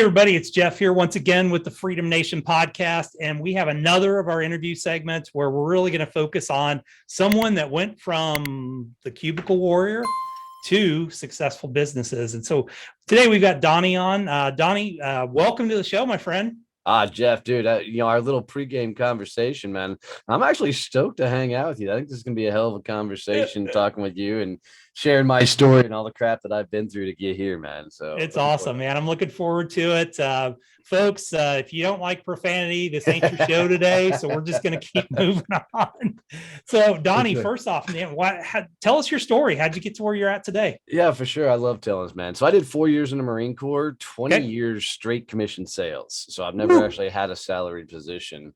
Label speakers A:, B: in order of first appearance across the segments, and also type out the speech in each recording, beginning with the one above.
A: everybody, it's Jeff here once again with the Freedom Nation podcast, and we have another of our interview segments where we're really going to focus on someone that went from the cubicle warrior to successful businesses. And so today we've got Donnie on. Donnie, welcome to the show, my friend.
B: Jeff, dude, our little pregame conversation, man, I'm actually stoked to hang out with you. I think this is going to be a hell of a conversation talking with you and sharing my story and all the crap that I've been through to get here, man. So
A: it's awesome, man. I'm looking forward to it. Folks, if you don't like profanity, this ain't your show today. So we're just going to keep moving on. So Donnie, first off, man, tell us your story. How'd you get to where you're at today?
B: Yeah, for sure. I love telling this, man. So I did 4 years in the Marine Corps, 20 years straight commission sales. So I've never actually had a salaried position.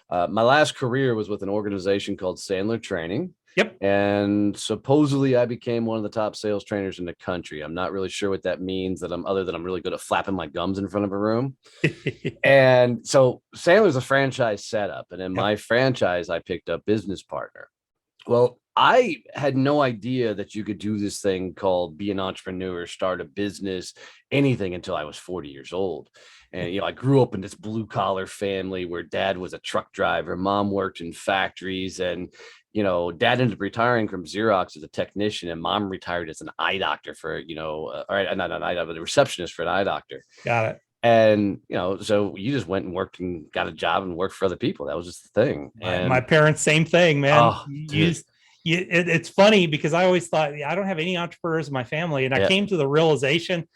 B: My last career was with an organization called Sandler Training.
A: Yep.
B: And supposedly I became one of the top sales trainers in the country. I'm not really sure what that means, other than I'm really good at flapping my gums in front of a room. And so Sandler's a franchise setup. And in my franchise, I picked up business partner. Well, I had no idea that you could do this thing called be an entrepreneur, start a business, anything until I was 40 years old. And, I grew up in this blue collar family where dad was a truck driver, mom worked in factories, and, dad ended up retiring from Xerox as a technician, and mom retired as an eye doctor for, not an eye doctor, but a receptionist for an eye doctor.
A: Got it.
B: And, so you just went and worked and got a job and worked for other people. That was just the thing. And
A: my parents, same thing, man.
B: Oh,
A: it's funny because I always thought I don't have any entrepreneurs in my family. And I came to the realization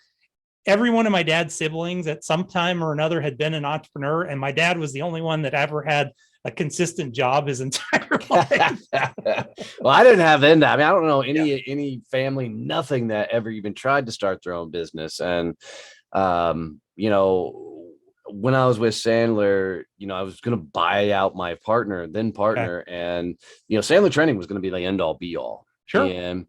A: every one of my dad's siblings at some time or another had been an entrepreneur. And my dad was the only one that ever had a consistent job his entire life.
B: Well, I didn't have that. I mean, I don't know any family, nothing that ever even tried to start their own business. And, when I was with Sandler, I was going to buy out my partner, and, Sandler Training was going to be the end all be all.
A: Sure.
B: And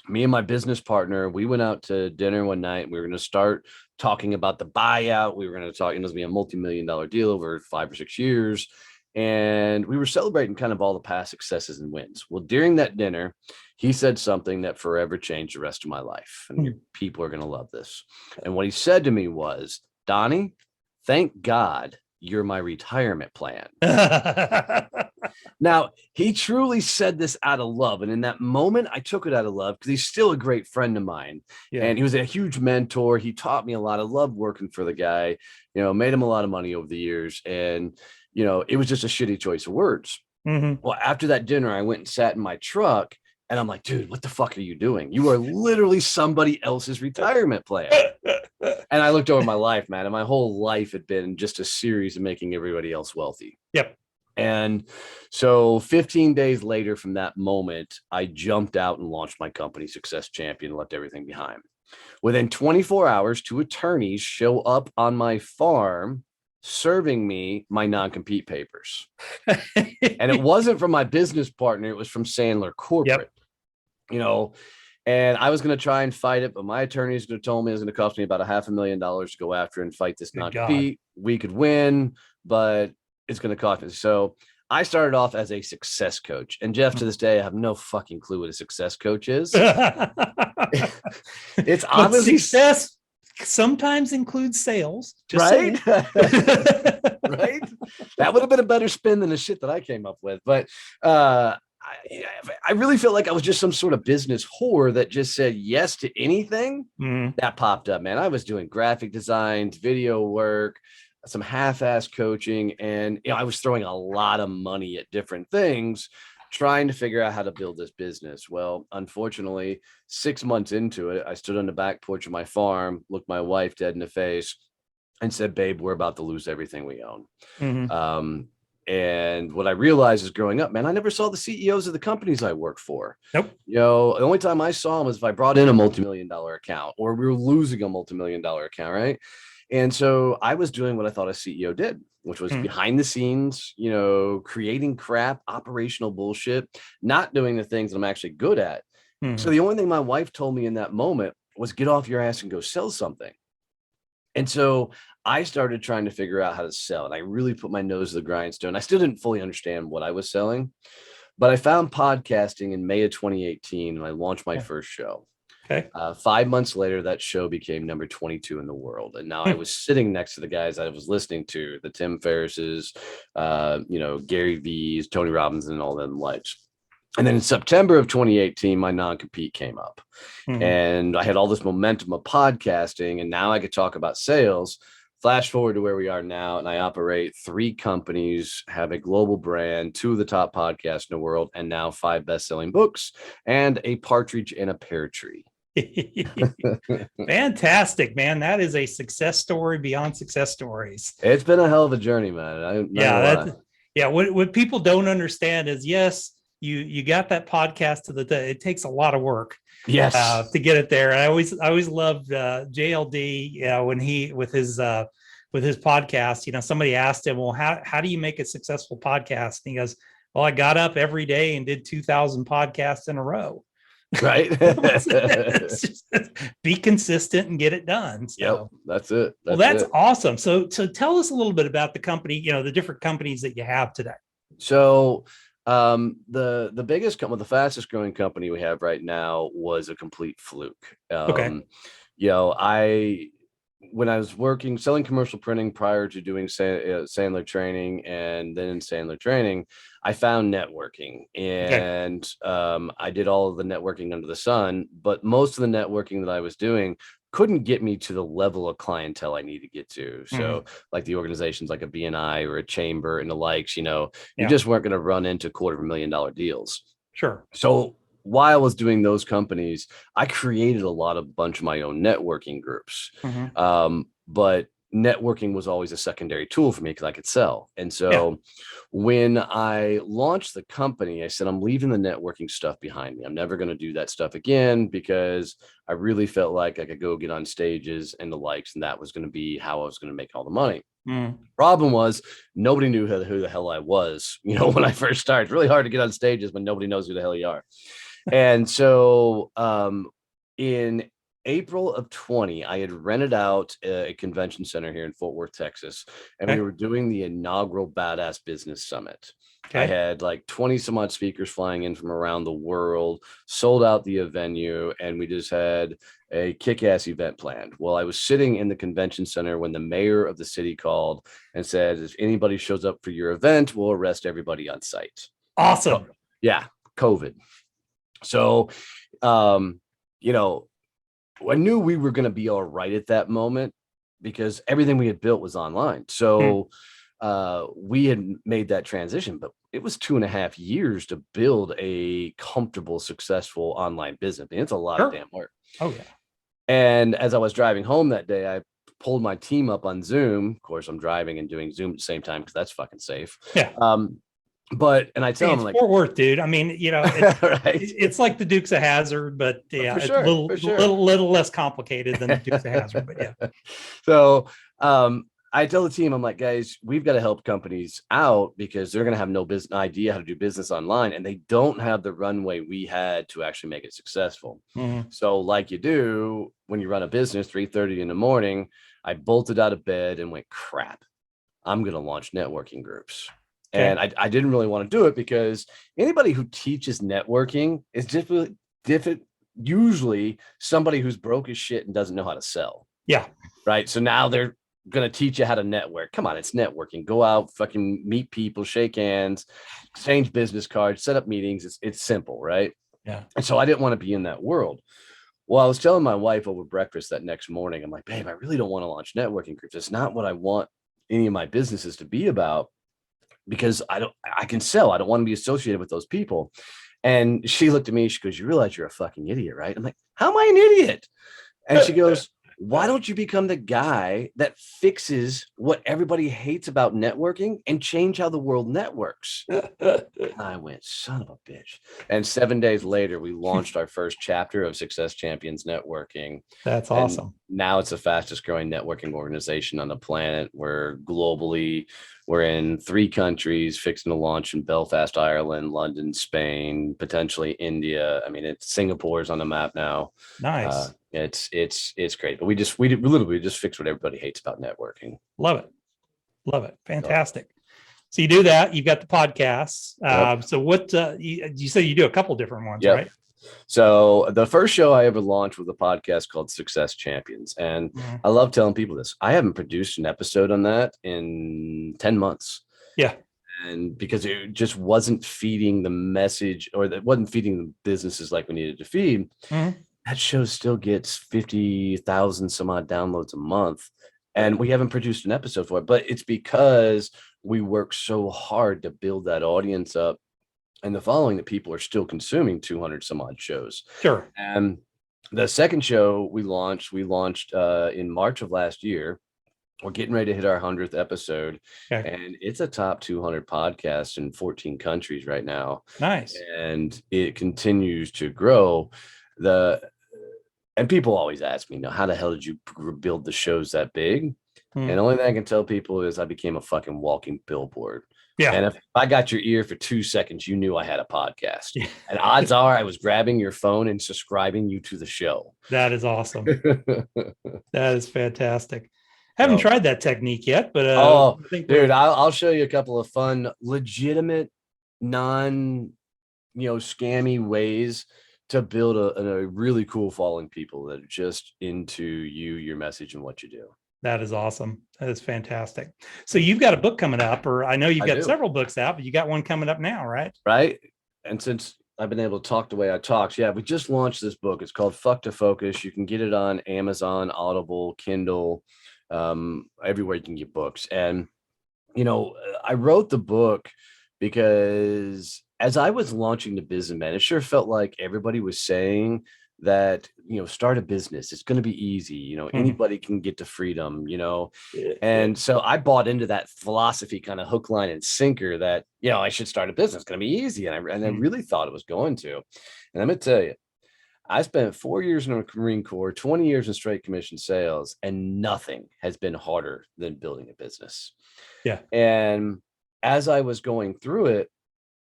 B: me and my business partner, we went out to dinner one night. And we were going to start talking about the buyout. We were going to talk, it was going to be a multi-million-dollar deal over 5 or 6 years. And we were celebrating kind of all the past successes and wins. Well, during that dinner, he said something that forever changed the rest of my life. And your people are going to love this. And what he said to me was, Donnie, thank God you're my retirement plan. Now, he truly said this out of love. And in that moment, I took it out of love because he's still a great friend of mine. Yeah. And he was a huge mentor. He taught me a lot. I loved working for the guy, made him a lot of money over the years. And, it was just a shitty choice of words.
A: Mm-hmm.
B: Well, after that dinner, I went and sat in my truck and I'm like, dude, what the fuck are you doing? You are literally somebody else's retirement plan. And I looked over my life, man, and my whole life had been just a series of making everybody else wealthy.
A: Yep.
B: And so 15 days later from that moment, I jumped out and launched my company, Success Champion, left everything behind. Within 24 hours, 2 attorneys show up on my farm serving me my non-compete papers. And it wasn't from my business partner. It was from Sandler Corporate, and I was going to try and fight it, but my attorneys told me it was going to cost me about $500,000 to go after and fight this non-compete. We could win, but it's going to cost me. So I started off as a success coach. And Jeff, to this day, I have no fucking clue what a success coach is. It's obviously
A: success sometimes includes sales,
B: right? Right. That would have been a better spin than the shit that I came up with. But I really feel like I was just some sort of business whore that just said yes to anything that popped up, man. I was doing graphic designs, video work, some half-ass coaching, and I was throwing a lot of money at different things, trying to figure out how to build this business. Well, unfortunately, 6 months into it, I stood on the back porch of my farm, looked my wife dead in the face, and said, babe, we're about to lose everything we own.
A: Mm-hmm.
B: And what I realized is growing up, man, I never saw the CEOs of the companies I worked for.
A: Nope.
B: The only time I saw them was if I brought in a multi-million-dollar account or we were losing a multi-million-dollar account, right? And so I was doing what I thought a CEO did, which was behind the scenes, creating crap, operational bullshit, not doing the things that I'm actually good at. So the only thing my wife told me in that moment was get off your ass and go sell something. And so I started trying to figure out how to sell, and I really put my nose to the grindstone. I still didn't fully understand what I was selling, but I found podcasting in May of 2018 and I launched my first show.
A: Okay.
B: 5 months later, that show became number 22 in the world. And now I was sitting next to the guys I was listening to, the Tim Ferrisses, Gary V's, Tony Robbins, and all them lights. And then in September of 2018, my non-compete came up, and I had all this momentum of podcasting, and now I could talk about sales. Flash forward to where we are now, and I operate 3 companies, have a global brand, 2 of the top podcasts in the world, and now 5 best-selling books, and a partridge in a pear tree.
A: Fantastic, man. That is a success story beyond success stories.
B: It's been a hell of a journey, man.
A: What people don't understand is, yes, you got that podcast it takes a lot of work.
B: Yes.
A: To get it there. I always loved JLD, when he with his podcast, somebody asked him, well, how do you make a successful podcast? And he goes, well, I got up every day and did 2,000 podcasts in a row.
B: Right.
A: Just be consistent and get it done. So.
B: Yep, that's it.
A: That's awesome. So tell us a little bit about the company, the different companies that you have today.
B: So the biggest the fastest growing company we have right now was a complete fluke.
A: Okay.
B: When I was selling commercial printing prior to doing Sandler training, and then in Sandler training, I found networking, and I did all of the networking under the sun, but most of the networking that I was doing couldn't get me to the level of clientele I need to get to. So like the organizations like a BNI or a chamber and the likes, you just weren't going to run into $250,000 deals.
A: Sure.
B: So while I was doing those companies, I created a bunch of my own networking groups. But networking was always a secondary tool for me because I could sell. And so when I launched the company, I said, I'm leaving the networking stuff behind me. I'm never going to do that stuff again, because I really felt like I could go get on stages and the likes, and that was going to be how I was going to make all the money. Problem was, nobody knew who the hell I was. When I first started, it's really hard to get on stages when nobody knows who the hell you are. And so in April of 20, I had rented out a convention center here in Fort Worth, Texas, and we were doing the inaugural Badass Business Summit. I had like 20 some odd speakers flying in from around the world, sold out the venue, and we just had a kick-ass event planned. Well, I was sitting in the convention center when the mayor of the city called and said, if anybody shows up for your event, we'll arrest everybody on site.
A: Awesome.
B: Yeah, COVID. So, I knew we were going to be all right at that moment because everything we had built was online. So we had made that transition, but it was 2.5 years to build a comfortable, successful online business. I mean, it's a lot of damn work.
A: Oh, yeah.
B: And as I was driving home that day, I pulled my team up on Zoom. Of course, I'm driving and doing Zoom at the same time because that's fucking safe.
A: Yeah.
B: And I tell them, like,
A: Fort Worth, dude. I mean,
B: right.
A: It's like the Dukes of Hazzard, but yeah, it's a little less complicated than the Dukes of Hazzard. But yeah.
B: So I tell the team, I'm like, guys, we've got to help companies out because they're going to have no idea how to do business online, and they don't have the runway we had to actually make it successful. So like you do when you run a business, 3:30 in the morning, I bolted out of bed and went, crap, I'm going to launch networking groups. And I didn't really want to do it because anybody who teaches networking is different, usually somebody who's broke as shit and doesn't know how to sell. Yeah. Right. So now they're going to teach you how to network. Come on, it's networking. Go out, fucking meet people, shake hands, exchange business cards, set up meetings. It's simple, right? Yeah. And so I didn't want to be in that world. Well, I was telling my wife over breakfast that next morning, I'm like, babe, I really don't want to launch networking groups. It's not what I want any of my businesses to be about. Because I can sell. I don't want to be associated with those people. And she looked at me, she goes, you realize you're a fucking idiot, right? I'm like, how am I an idiot? And she goes, why don't you become the guy that fixes what everybody hates about networking and change how the world networks? I went, son of a bitch. And 7 days later, we launched our first chapter of Success Champions Networking.
A: That's awesome.
B: And now it's the fastest growing networking organization on the planet. We're in 3 countries, fixing to launch in Belfast, Ireland, London, Spain, potentially India. I mean, Singapore's on the map now.
A: Nice.
B: It's great, but we literally just fix what everybody hates about networking.
A: Love it. Fantastic. So you do that. You've got the podcasts. So what you say you do a couple different ones, right?
B: So the first show I ever launched was a podcast called Success Champions. And
A: Mhm.
B: I love telling people this. I haven't produced an episode on that in 10 months.
A: Yeah.
B: And because it just wasn't feeding the message, or that wasn't feeding the businesses like we needed to feed,
A: Mhm.
B: that show still gets 50,000 some odd downloads a month. And we haven't produced an episode for it, but it's because we work so hard to build that audience up and the following that people are still consuming 200 some odd shows.
A: Sure.
B: And the second show we launched in March of last year. We're getting ready to hit our 100th episode,
A: Okay.
B: and it's a top 200 podcast in 14 countries right now.
A: Nice.
B: And it continues to grow. And people always ask me, how the hell did you build the shows that big? And the only thing I can tell people is I became a fucking walking billboard.
A: Yeah.
B: And if I got your ear for 2 seconds, you knew I had a podcast.
A: Yeah.
B: And odds are I was grabbing your phone and subscribing you to the show.
A: That is awesome. That is fantastic. Haven't tried that technique yet, but
B: I think
A: dude,
B: I'll show you a couple of fun, legitimate, scammy ways to build a really cool following, people that are just into you, your message, and what you do.
A: that is awesome. That is fantastic. So you've got a book coming up, or I know you've got several books out, but you got one coming up now, right?
B: Right. And since I've been able to talk the way I talk, we just launched this book. It's called Fuck to Focus. You can get it on Amazon, Audible, Kindle, everywhere you can get books. And I wrote the book because as I was launching the business, man, it sure felt like everybody was saying that, start a business. It's going to be easy. Anybody can get to freedom, And so I bought into that philosophy, kind of hook, line, and sinker, that, I should start a business. It's going to be easy. And I really thought it was going to. And I'm going to tell you, I spent 4 years in the Marine Corps, 20 years in straight commission sales, and nothing has been harder than building a business.
A: Yeah.
B: And as I was going through it,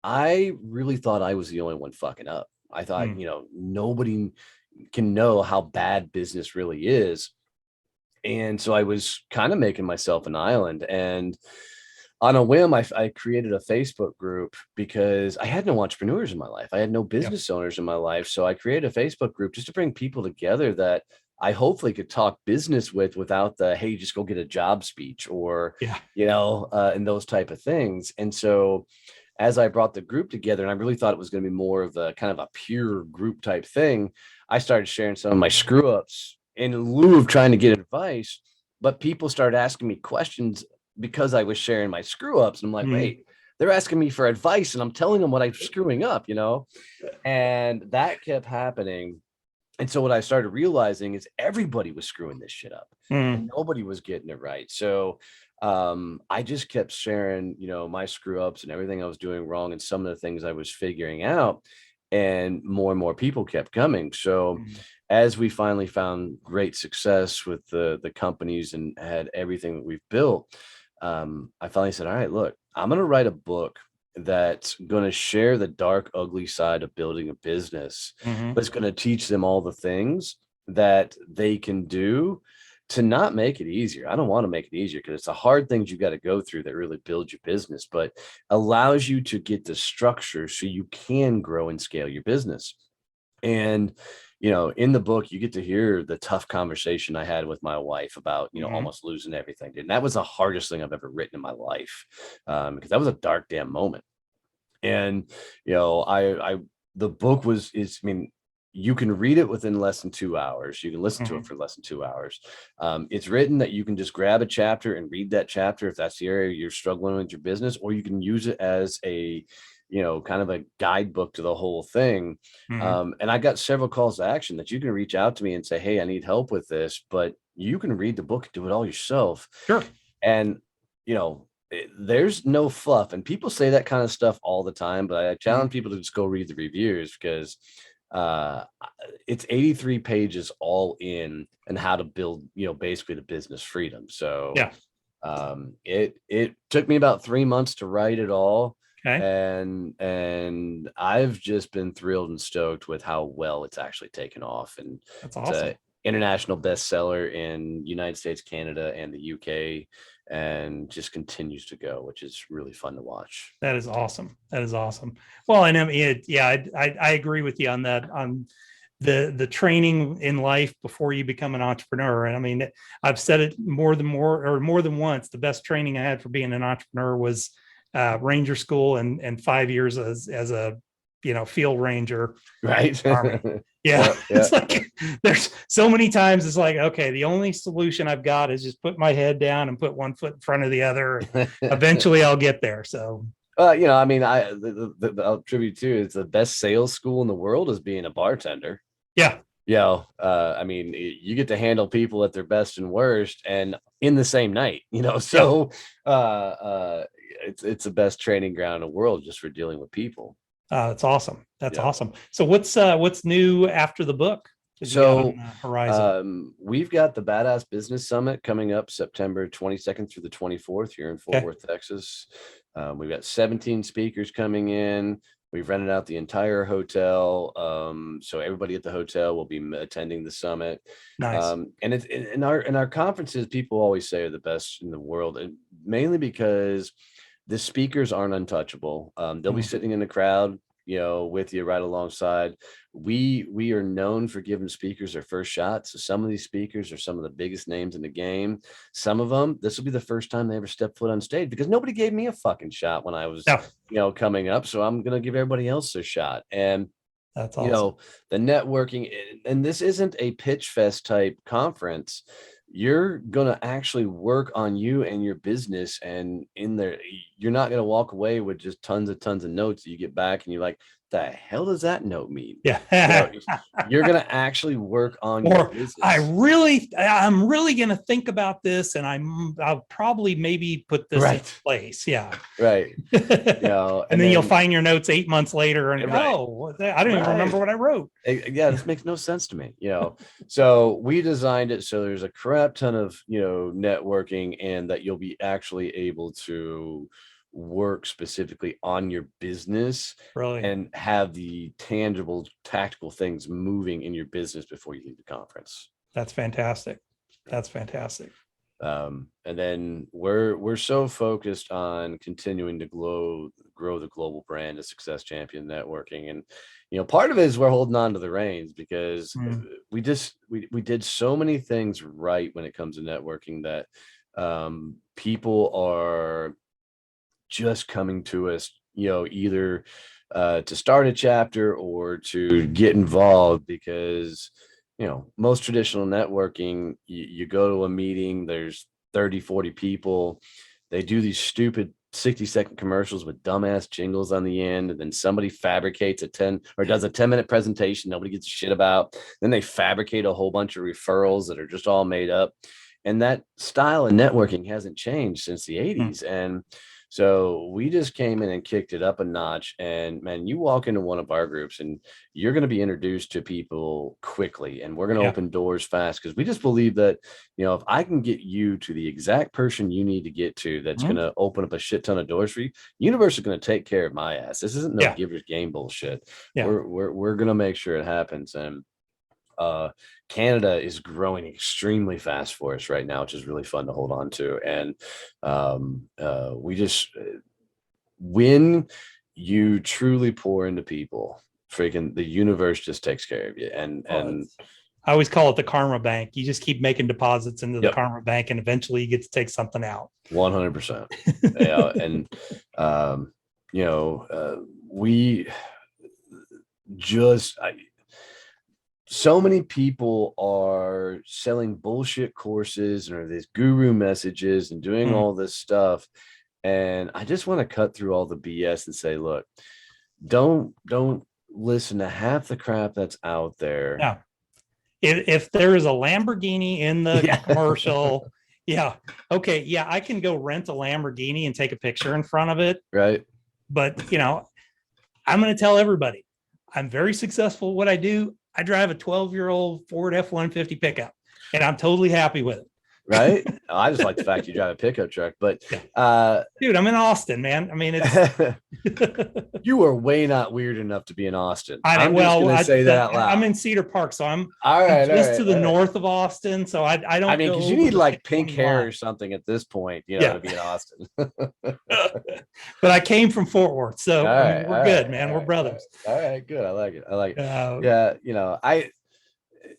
B: I really thought I was the only one fucking up. I thought, nobody can know how bad business really is. And so I was kind of making myself an island. And on a whim, I created a Facebook group because I had no entrepreneurs in my life. I had no business owners in my life. So I created a Facebook group just to bring people together that I hopefully could talk business with without the, hey, just go get a job speech, or, and those type of things. And so as I brought the group together, and I really thought it was going to be more of a kind of a pure group type thing, I started sharing some of my screw ups in lieu of trying to get advice. But people started asking me questions because I was sharing my screw ups. And I'm like, wait, they're asking me for advice and I'm telling them what I'm screwing up, and that kept happening. And so what I started realizing is everybody was screwing this shit up and nobody was getting it right. So I just kept sharing, my screw ups and everything I was doing wrong and some of the things I was figuring out, and more people kept coming. So as we finally found great success with the companies and had everything that we've built, I finally said, all right, look, I'm going to write a book that's going to share the dark, ugly side of building a business, but it's going to teach them all the things that they can do to not make it easier. I don't want to make it easier because it's the hard things you got to go through that really build your business, but allows you to get the structure so you can grow and scale your business. And, in the book, you get to hear the tough conversation I had with my wife about, almost losing everything. And that was the hardest thing I've ever written in my life, because that was a dark damn moment. And, the book you can read it within less than 2 hours. You can listen to it for less than 2 hours. It's written that you can just grab a chapter and read that chapter if that's the area you're struggling with your business, or you can use it as a, kind of a guidebook to the whole thing. And I got several calls to action that you can reach out to me and say, hey, I need help with this, but you can read the book and do it all yourself.
A: Sure.
B: And, there's no fluff, and people say that kind of stuff all the time, but I challenge people to just go read the reviews, because it's 83 pages all in and how to build, basically the business freedom. So it took me about 3 months to write it all. Okay. And I've just been thrilled and stoked with how well it's actually taken off. And
A: that's awesome.
B: It's an international bestseller in United States, Canada, and the UK. and just continues to go, which is really fun to watch.
A: That is awesome. That is awesome. Well, and I mean, I agree with you on that, on the training in life before you become an entrepreneur. And I mean, I've said it more than once. The best training I had for being an entrepreneur was Ranger School and 5 years as a field ranger.
B: Right.
A: Yeah. It's like there's so many times it's like, okay, the only solution I've got is just put my head down and put one foot in front of the other. Eventually I'll get there. So
B: I mean, I'll attribute to it's the best sales school in the world is being a bartender.
A: Yeah.
B: I mean, you get to handle people at their best and worst and in the same night, so it's the best training ground in the world just for dealing with people.
A: That's awesome. That's awesome. So what's new after the book?
B: So
A: horizon.
B: We've got the Badass Business Summit coming up September 22nd through the 24th here in Fort Worth, Texas. We've got 17 speakers coming in. We've rented out the entire hotel. So everybody at the hotel will be attending the summit.
A: Nice.
B: And it's in our conferences, people always say are the best in the world, and mainly because the speakers aren't untouchable. They'll be sitting in the crowd, with you right alongside. We are known for giving speakers their first shot. So some of these speakers are some of the biggest names in the game. Some of them, this will be the first time they ever stepped foot on stage because nobody gave me a fucking shot when I was, coming up. So I'm going to give everybody else a shot. And
A: that's awesome.
B: The networking, and this isn't a pitch fest type conference. You're going to actually work on you and your business, and in there, you're not going to walk away with just tons of notes. You get back and you're like, the hell does that note mean?
A: Yeah.
B: You're going to actually work on your business.
A: I'm really going to think about this, and I'll probably maybe put this in place. Yeah.
B: Right.
A: And then you'll find your notes 8 months later and I don't even remember what I wrote.
B: Yeah. This makes no sense to me, So we designed it so there's a crap ton of, networking, and that you'll be actually able to work specifically on your business and have the tangible tactical things moving in your business before you leave the conference.
A: That's fantastic. That's fantastic.
B: And then we're so focused on continuing to grow the global brand of Success Champion Networking. And part of it is we're holding on to the reins because we did so many things right when it comes to networking that people are just coming to us, either to start a chapter or to get involved because, most traditional networking, you go to a meeting, there's 30, 40 people. They do these stupid 60-second commercials with dumbass jingles on the end. And then somebody fabricates does a 10-minute presentation nobody gives a shit about. Then they fabricate a whole bunch of referrals that are just all made up. And that style of networking hasn't changed since the 80s. And so we just came in and kicked it up a notch. And man, you walk into one of our groups and you're going to be introduced to people quickly, and we're going to open doors fast because we just believe that, if I can get you to the exact person you need to get to, that's going to open up a shit ton of doors for you. Universe is going to take care of my ass. This isn't no giver's game bullshit. We're going to make sure it happens. And Canada is growing extremely fast for us right now, which is really fun to hold on to. And we just, when you truly pour into people, freaking the universe just takes care of you. And
A: I always call it the karma bank. You just keep making deposits into the karma bank, and eventually you get to take something out.
B: 100%. And we just, so many people are selling bullshit courses or these guru messages and doing all this stuff. And I just want to cut through all the BS and say, look, don't listen to half the crap that's out there.
A: Yeah. If there is a Lamborghini in the commercial, okay. Yeah. I can go rent a Lamborghini and take a picture in front of it.
B: Right.
A: But, I'm going to tell everybody I'm very successful at what I do. I drive a 12-year-old Ford F-150 pickup, and I'm totally happy with it.
B: Right? I just like the fact you drive a pickup truck, but
A: dude, I'm in Austin, man. I mean, it's
B: you are way not weird enough to be in Austin.
A: I'm
B: just gonna say that out loud.
A: I'm in Cedar Park, so I'm
B: just
A: to the north of Austin. So I don't.
B: I mean, because you need like pink hair or something at this point, to be in Austin.
A: But I came from Fort Worth, so we're good, man. We're brothers.
B: All right, good. I like it. Yeah,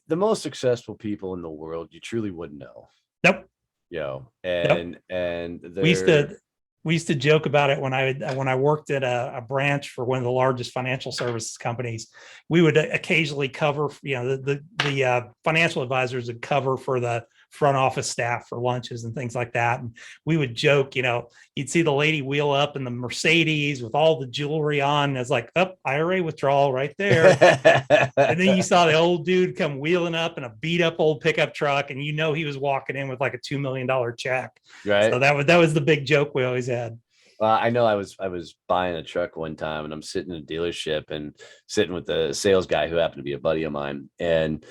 B: the most successful people in the world, you truly wouldn't know.
A: Nope.
B: And
A: we used to joke about it when I worked at a branch for one of the largest financial services companies. We would occasionally cover, the financial advisors would cover for the front office staff for lunches and things like that. And we would joke, you'd see the lady wheel up in the Mercedes with all the jewelry on. It's like, IRA withdrawal right there. And then you saw the old dude come wheeling up in a beat up old pickup truck, and he was walking in with like a $2 million check. Right. So that was the big joke we always had.
B: I know I was buying a truck one time, and I'm sitting in a dealership and sitting with the sales guy who happened to be a buddy of mine. And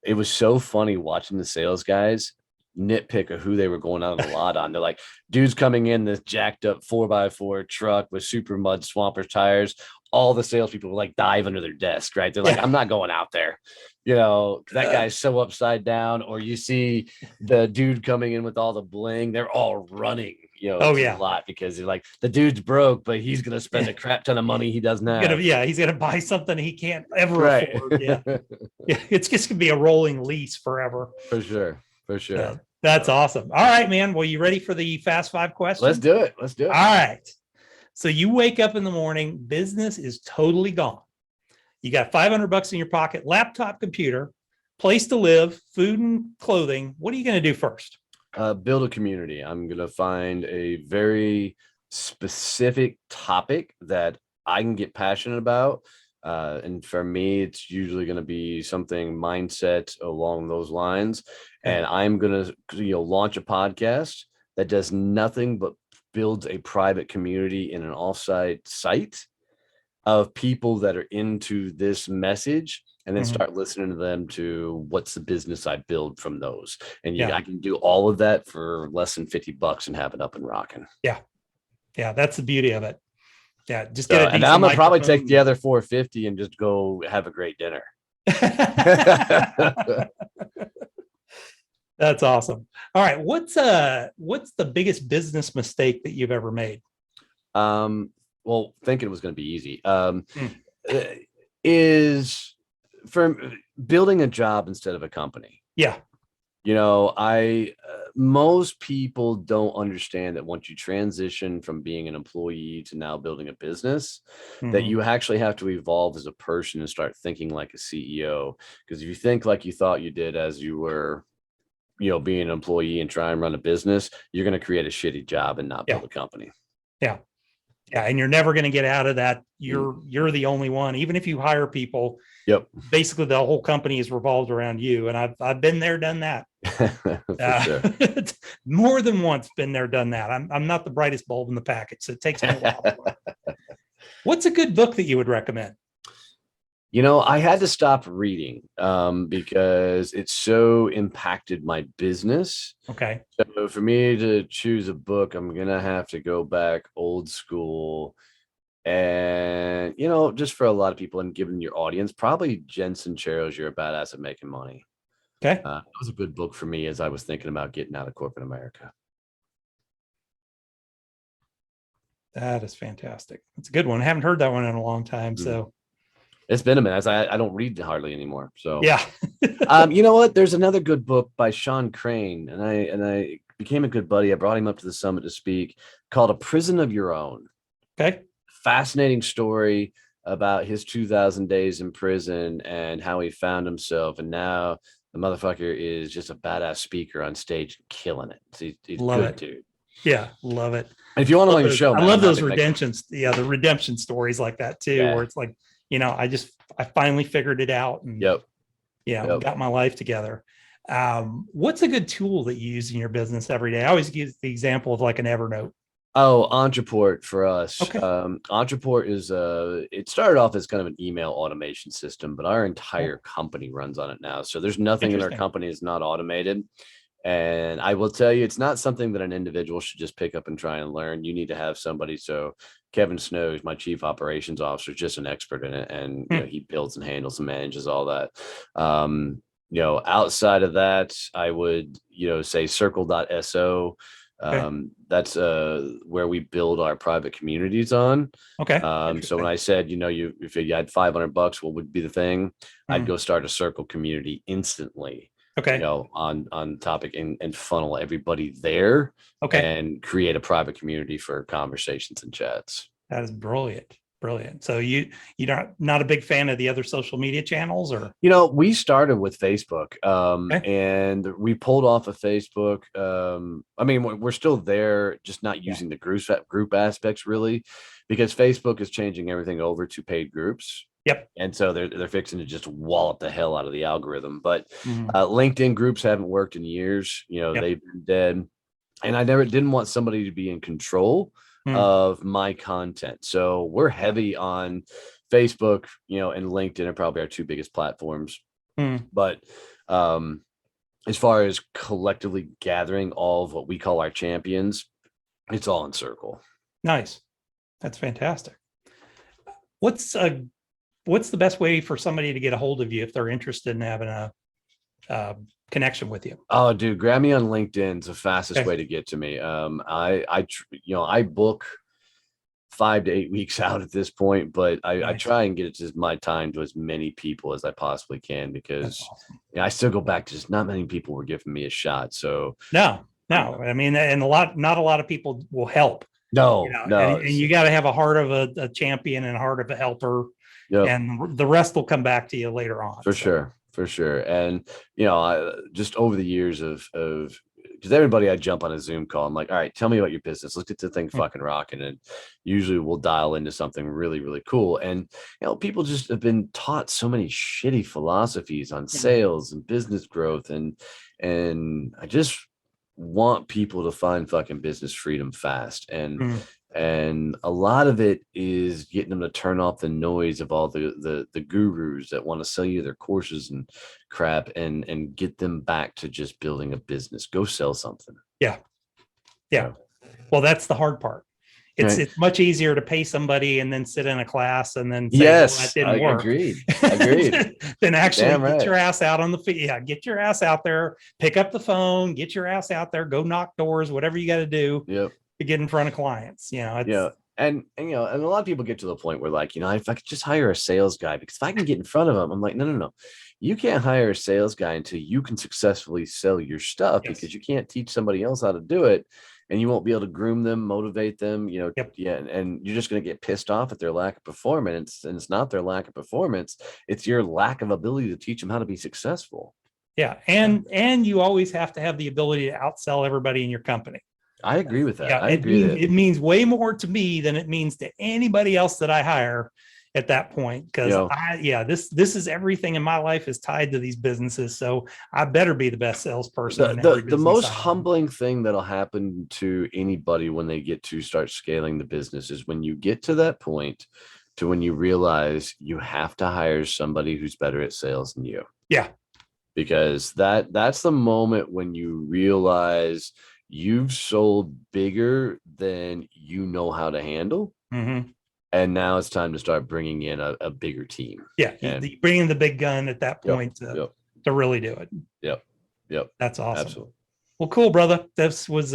B: it was so funny watching the sales guys nitpick of who they were going out on the lot on. They're like, dude's coming in this jacked up 4x4 truck with super mud swampers tires. All the salespeople will like dive under their desk, right? They're like, I'm not going out there. That guy's so upside down. Or you see the dude coming in with all the bling, they're all running, a lot, because they're like, the dude's broke, but he's going to spend a crap ton of money he doesn't have.
A: He's going to buy something he can't ever afford. Yeah. It's just going to be a rolling lease forever.
B: For sure.
A: That's awesome. All right, man. Well, you ready for the fast 5 questions?
B: Let's do it. All
A: right. So you wake up in the morning, business is totally gone. You got $500 in your pocket, laptop, computer, place to live, food and clothing. What are you going to do first?
B: Build a community. I'm going to find a very specific topic that I can get passionate about. And for me, it's usually going to be something mindset along those lines. And I'm going to launch a podcast that does nothing but builds a private community in an offsite site of people that are into this message, and then start listening to them to what's the business I build from those. And I can do all of that for less than $50 and have it up and rocking.
A: Yeah. That's the beauty of it. Yeah. Just get
B: and I'm going to probably take the other $450 and just go have a great dinner.
A: That's awesome. All right. What's the biggest business mistake that you've ever made?
B: Well, thinking it was going to be easy. Is for building a job instead of a company.
A: Yeah.
B: Most people don't understand that once you transition from being an employee to now building a business, that you actually have to evolve as a person and start thinking like a CEO. Because if you think like you thought you did as you were, being an employee and try and run a business, you're going to create a shitty job and not build a company.
A: Yeah. Yeah. And you're never going to get out of that. You're the only one, even if you hire people.
B: Yep.
A: Basically the whole company is revolved around you. And I've been there, done that.
B: Sure.
A: More than once been there, done that. I'm not the brightest bulb in the package, so it takes me a while. What's a good book that you would recommend?
B: I had to stop reading because it so impacted my business.
A: Okay.
B: So for me to choose a book, I'm going to have to go back old school. And, just for a lot of people and given your audience, probably Jen Sincero's You're a Badass at Making Money.
A: Okay.
B: It was a good book for me as I was thinking about getting out of corporate America.
A: That is fantastic. It's a good one. I haven't heard that one in a long time. So
B: it's been a minute. I don't read hardly anymore. So
A: yeah.
B: You know what? There's another good book by Sean Crane, and I became a good buddy. I brought him up to the summit to speak, called A Prison of Your Own.
A: Okay.
B: Fascinating story about his 2,000 days in prison and how he found himself, and now the motherfucker is just a badass speaker on stage, killing it. He's
A: love
B: good,
A: it,
B: dude.
A: Yeah, love it.
B: And if you want to learn the show,
A: I love those redemptions. Yeah, the redemption stories like that too, where it's like, I finally figured it out and got my life together. What's a good tool that you use in your business every day? I always use the example of like an Evernote.
B: Oh, Entreport for us.
A: Okay.
B: Entreport is it started off as kind of an email automation system, but our entire company runs on it now. So there's nothing in our company that's not automated. And I will tell you, it's not something that an individual should just pick up and try and learn. You need to have somebody. So Kevin Snow, my chief operations officer, is just an expert in it. And he builds and handles and manages all that. Outside of that, I would, say circle.so. That's where we build our private communities on.
A: Okay.
B: So when I said, if you had $500, what would be the thing? I'd go start a circle community instantly.
A: Okay.
B: On topic and funnel everybody there.
A: Okay.
B: And create a private community for conversations and chats.
A: That is brilliant. Brilliant. So you're not a big fan of the other social media channels, or?
B: We started with Facebook, and we pulled off of Facebook. We're still there, just not using the group aspects really, because Facebook is changing everything over to paid groups.
A: Yep.
B: And so they're fixing to just wallop the hell out of the algorithm. But LinkedIn groups haven't worked in years. They've been dead. And I didn't want somebody to be in control of my content. So we're heavy on Facebook, and LinkedIn are probably our two biggest platforms. But as far as collectively gathering all of what we call our champions, it's all in Circle.
A: Nice. That's fantastic. What's the best way for somebody to get a hold of you if they're interested in having a connection with you?
B: Oh, dude, grab me on LinkedIn. It's the fastest way to get to me. I book 5 to 8 weeks out at this point, but I try and get it to my time to as many people as I possibly can, because I still go back to just not many people were giving me a shot. So
A: no. I mean, and not a lot of people will help.
B: No.
A: And you got to have a heart of a champion and a heart of a helper. Yep. And the rest will come back to you later on. For
B: sure. And, just over the years of because everybody I jump on a Zoom call, I'm like, all right, tell me about your business. Let's get the thing fucking rocking. And usually we'll dial into something really, really cool. And, people just have been taught so many shitty philosophies on sales and business growth. And I just want people to find fucking business freedom fast. And a lot of it is getting them to turn off the noise of all the gurus that want to sell you their courses and crap, and get them back to just building a business. Go sell something. Yeah.
A: Well, that's the hard part. It's much easier to pay somebody and then sit in a class and then say, that didn't work.
B: Agreed.
A: Then actually get your ass out on the field. Yeah, get your ass out there, pick up the phone, get your ass out there, go knock doors, whatever you got to do.
B: Yep.
A: To get in front of clients, And
B: a lot of people get to the point where, like, if I could just hire a sales guy, because if I can get in front of them, I'm like, no. You can't hire a sales guy until you can successfully sell your stuff, because you can't teach somebody else how to do it, and you won't be able to groom them, motivate them, and you're just going to get pissed off at their lack of performance. And it's not their lack of performance. It's your lack of ability to teach them how to be successful.
A: Yeah. And you always have to have the ability to outsell everybody in your company.
B: I agree with that.
A: Yeah, it means way more to me than it means to anybody else that I hire at that point. Because this is everything in my life is tied to these businesses. So I better be the best salesperson.
B: The most humbling thing that'll happen to anybody when they get to start scaling the business is when you get to that point to when you realize you have to hire somebody who's better at sales than you.
A: Yeah.
B: Because that's the moment when you realize you've sold bigger than you know how to handle. And now it's time to start bringing in a bigger team. Yeah.
A: You bring in the big gun at that point to really do it.
B: Yep.
A: That's awesome.
B: Absolutely.
A: Well, cool, brother. This was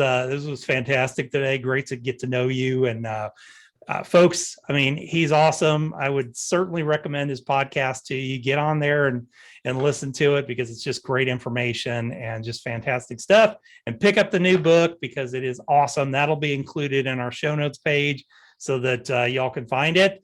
A: fantastic today. Great to get to know you. And folks, I mean, he's awesome. I would certainly recommend his podcast to you. Get on there and listen to it, because it's just great information and just fantastic stuff. And pick up the new book, because it is awesome. That'll be included in our show notes page so that y'all can find it.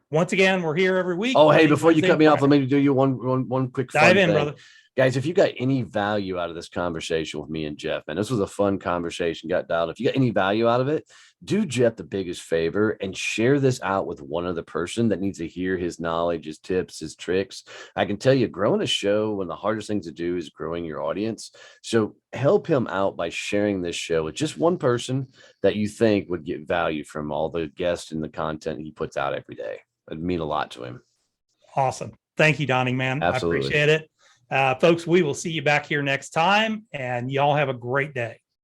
A: Once again, we're here every week.
B: Oh, hey, before you cut me off, let me do you one quick
A: dive in, brother.
B: Guys, if you got any value out of this conversation with me and Jeff, man, this was a fun conversation, got dialed. If you got any value out of it, do Jeff the biggest favor and share this out with one other person that needs to hear his knowledge, his tips, his tricks. I can tell you, growing a show, one of the hardest things to do is growing your audience. So help him out by sharing this show with just one person that you think would get value from all the guests and the content he puts out every day. It'd mean a lot to him.
A: Awesome. Thank you, Donnie, man.
B: Absolutely.
A: I appreciate it. Folks, we will see you back here next time, and y'all have a great day.